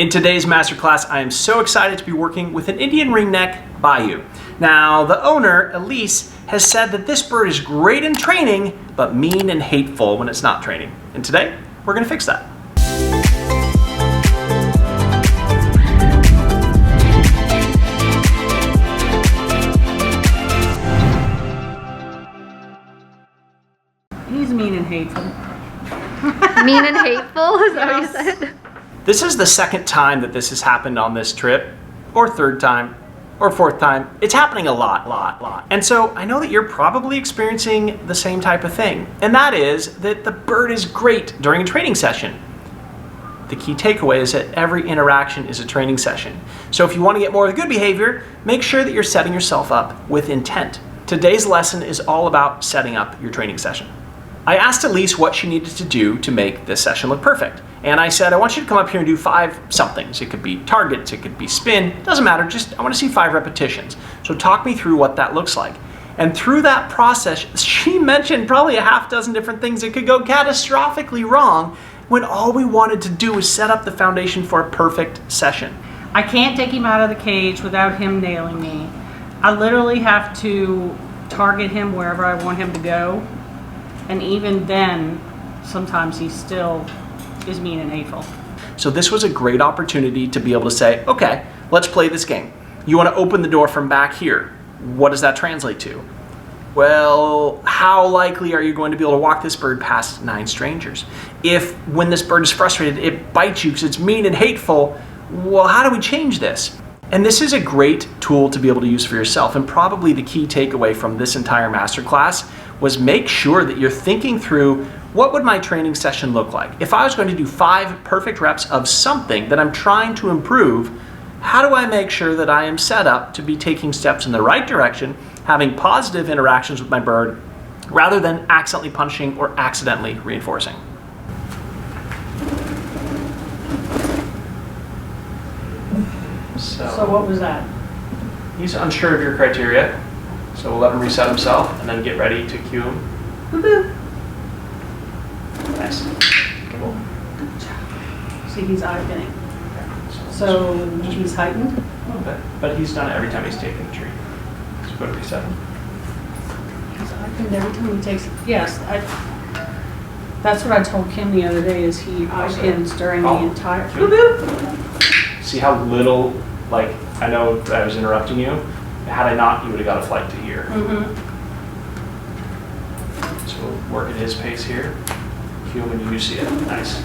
In today's masterclass, I am so excited to be working with an Indian Ringneck Bayou. Now, the owner, Elise, has said that this bird is great in training, but mean and hateful when it's not training. And today, we're going to fix that. He's mean and hateful. Mean and hateful? Is that what you said? This is the second time that this has happened on this trip, or third time, or fourth time. It's happening a lot. And so I know that you're probably experiencing the same type of thing, and that is that the bird is great during a training session. The key takeaway is that every interaction is a training session. So if you want to get more of the good behavior, make sure that you're setting yourself up with intent. Today's lesson is all about setting up your training session. I asked Elise what she needed to do to make this session look perfect. And I said, I want you to come up here and do 5 somethings. It could be targets, it could be spin, doesn't matter, just I want to see 5 repetitions. So talk me through what that looks like. And through that process, she mentioned probably a half dozen different things that could go catastrophically wrong when all we wanted to do was set up the foundation for a perfect session. I can't take him out of the cage without him nailing me. I literally have to target him wherever I want him to go. And even then, sometimes he still is mean and hateful. So this was a great opportunity to be able to say, okay, let's play this game. You want to open the door from back here. What does that translate to? Well, how likely are you going to be able to walk this bird past 9 strangers? If when this bird is frustrated, it bites you because it's mean and hateful, well, how do we change this? And this is a great tool to be able to use for yourself. And probably the key takeaway from this entire masterclass was make sure that you're thinking through, what would my training session look like? If I was going to do 5 perfect reps of something that I'm trying to improve, how do I make sure that I am set up to be taking steps in the right direction, having positive interactions with my bird, rather than accidentally punishing or accidentally reinforcing? So what was that? He's unsure of your criteria, so we'll let him reset himself and then get ready to cue him. Woohoo! Nice. Cool. See, he's eye-pinning. So he's heightened? A little bit, but he's done it every time he's taken a tree. So go to reset him. He's eye-pinned every time he takes it. Yes, that's what I told Kim the other day, is he eye-pins during the entire... Woohoo! See how little, like, I know I was interrupting you. Had I not, you would have got a flight to here. So we'll work at his pace here. Cue him when you see it. Nice.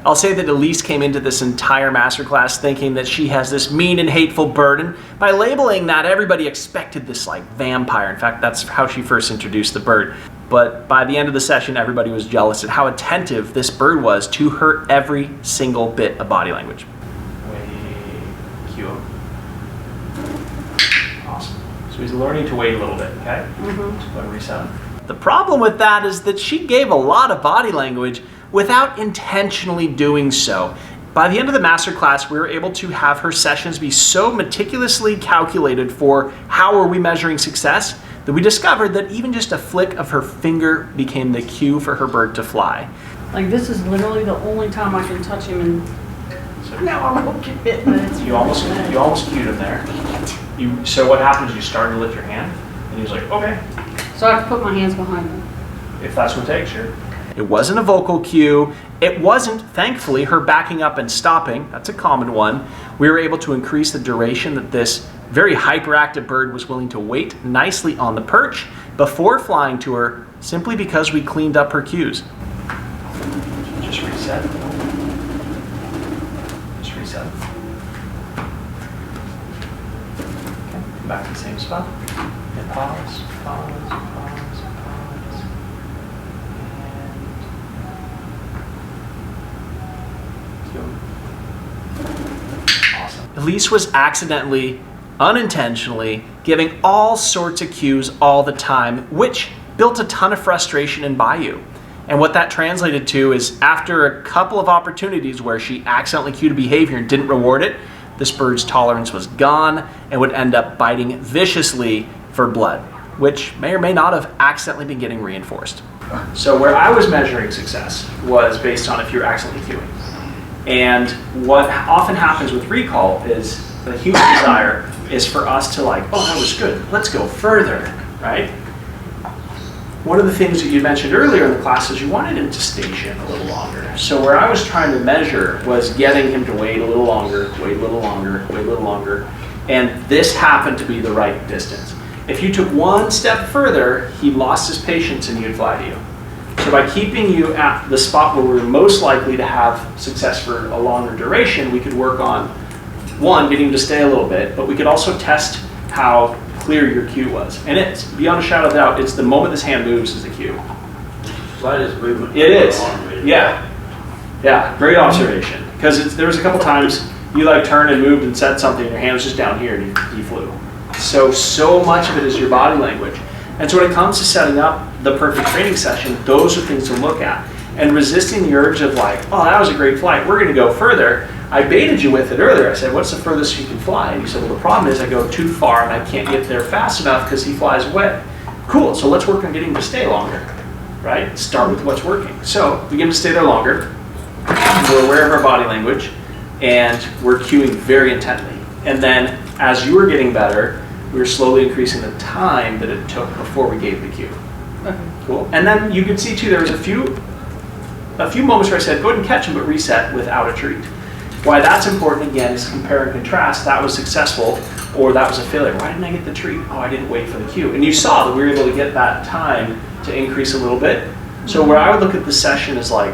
I'll say that Elise came into this entire masterclass thinking that she has this mean and hateful bird, and by labeling that, everybody expected this like vampire. In fact, that's how she first introduced the bird. But by the end of the session, everybody was jealous at how attentive this bird was to her every single bit of body language. Cue him. Awesome. So he's learning to wait a little bit, okay? So go ahead and reset him. The problem with that is that she gave a lot of body language without intentionally doing so. By the end of the masterclass, we were able to have her sessions be so meticulously calculated for how are we measuring success that we discovered that even just a flick of her finger became the cue for her bird to fly. Like, this is literally the only time I can touch him, and now I won't get bitten. You almost cued him there. So what happens is you start to lift your hand, and he's like, okay. So I have to put my hands behind him. If that's what it takes, sure. It wasn't a vocal cue. It wasn't, thankfully, her backing up and stopping. That's a common one. We were able to increase the duration that this very hyperactive bird was willing to wait nicely on the perch before flying to her, simply because we cleaned up her cues. Just reset. Just reset. Okay, back to the same spot. And pause, pause, pause, pause. And awesome. Elise was accidentally, unintentionally, giving all sorts of cues all the time, which built a ton of frustration in Bayou. And what that translated to is, after a couple of opportunities where she accidentally cued a behavior and didn't reward it, this bird's tolerance was gone and would end up biting viciously for blood, which may or may not have accidentally been getting reinforced. So where I was measuring success was based on if you're accidentally cueing. And what often happens with recall is the human desire is for us to like, oh, that was good, let's go further, right? One of the things that you mentioned earlier in the class is you wanted him to station a little longer. So where I was trying to measure was getting him to wait a little longer, wait a little longer, wait a little longer. And this happened to be the right distance. If you took one step further, he lost his patience and he'd fly to you. So by keeping you at the spot where we were most likely to have success for a longer duration, we could work on, one, getting him to stay a little bit, but we could also test how clear your cue was. And it's, beyond a shadow of a doubt, it's the moment this hand moves is the cue. Slightest movement. It is. Yeah. Yeah, great observation. Because there was a couple times you like turned and moved and said something and your hand was just down here and he flew. So much of it is your body language. And so when it comes to setting up the perfect training session, those are things to look at. And resisting the urge of like, oh, that was a great flight, we're gonna go further. I baited you with it earlier. I said, what's the furthest you can fly? And you said, well, the problem is I go too far and I can't get there fast enough because he flies away. Cool, so let's work on getting him to stay longer, right? Start with what's working. So we get him to stay there longer. We're aware of our body language and we're cueing very intently. And then as you were getting better, we were slowly increasing the time that it took before we gave the cue. Okay. Cool. And then you could see too, there was a few moments where I said, go ahead and catch him, but reset without a treat. Why that's important again is compare and contrast. That was successful or that was a failure. Why didn't I get the treat? Oh, I didn't wait for the cue. And you saw that we were able to get that time to increase a little bit. So where I would look at the session is like,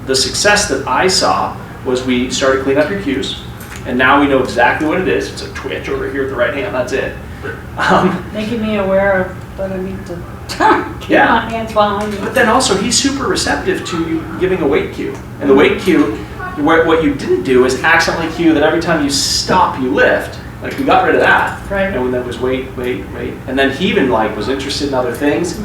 the success that I saw was we started cleaning up your cues. And now we know exactly what it is. It's a twitch over here at the right hand, that's it. Making me aware of that I need to keep Yeah. my hands behind me. But then also he's super receptive to you giving a wait cue. And the wait cue, what you didn't do is accidentally cue that every time you stop, you lift. Like we got rid of that. Right. And when that was wait. And then he even like was interested in other things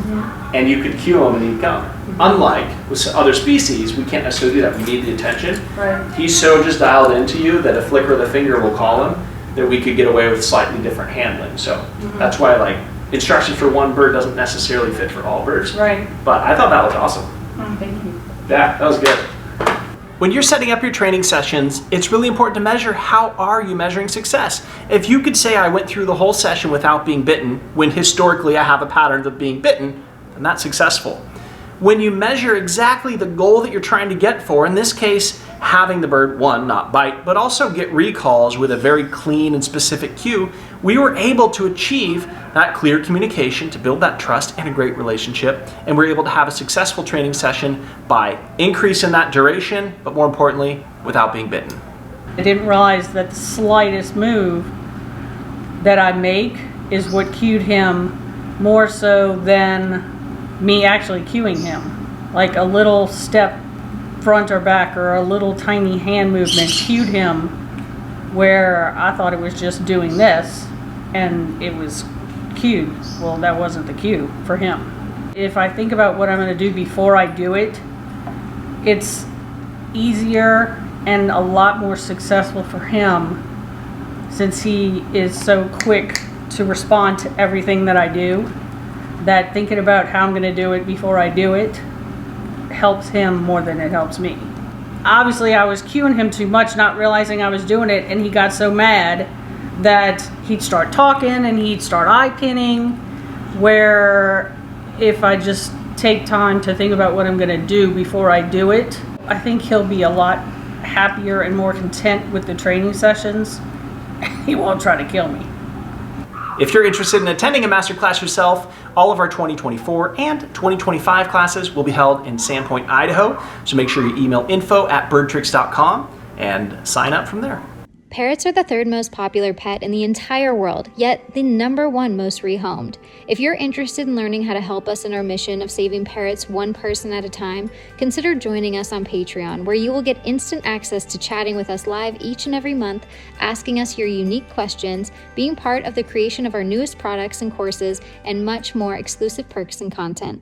and you could cue him and he'd come. Unlike with other species, we can't necessarily do that. We need the attention. Right. He's so just dialed into you that a flicker of the finger will call him that we could get away with slightly different handling. So that's why like instruction for one bird doesn't necessarily fit for all birds. Right. But I thought that was awesome. Oh, thank you. Yeah, that was good. When you're setting up your training sessions, it's really important to measure how are you measuring success. If you could say I went through the whole session without being bitten, when historically I have a pattern of being bitten, then that's successful. When you measure exactly the goal that you're trying to get for, in this case, having the bird, one, not bite, but also get recalls with a very clean and specific cue, we were able to achieve that clear communication to build that trust and a great relationship, and we're able to have a successful training session by increasing that duration, but more importantly, without being bitten. I didn't realize that the slightest move that I make is what cued him more so than me actually cueing him. Like a little step front or back or a little tiny hand movement cued him where I thought it was just doing this and it was cued. Well, that wasn't the cue for him. If I think about what I'm going to do before I do it, it's easier and a lot more successful for him since he is so quick to respond to everything that I do, that thinking about how I'm going to do it before I do it helps him more than it helps me. Obviously, I was cueing him too much, not realizing I was doing it, and he got so mad that he'd start talking and he'd start eye pinning, where if I just take time to think about what I'm going to do before I do it, I think he'll be a lot happier and more content with the training sessions. He won't try to kill me. If you're interested in attending a masterclass yourself, all of our 2024 and 2025 classes will be held in SANDPOINT, Idaho. So make sure you email info@birdtricks.com and sign up from there. Parrots are the third most popular pet in the entire world, yet the #1 most rehomed. If you're interested in learning how to help us in our mission of saving parrots one person at a time, consider joining us on Patreon, where you will get instant access to chatting with us live each and every month, asking us your unique questions, being part of the creation of our newest products and courses, and much more exclusive perks and content.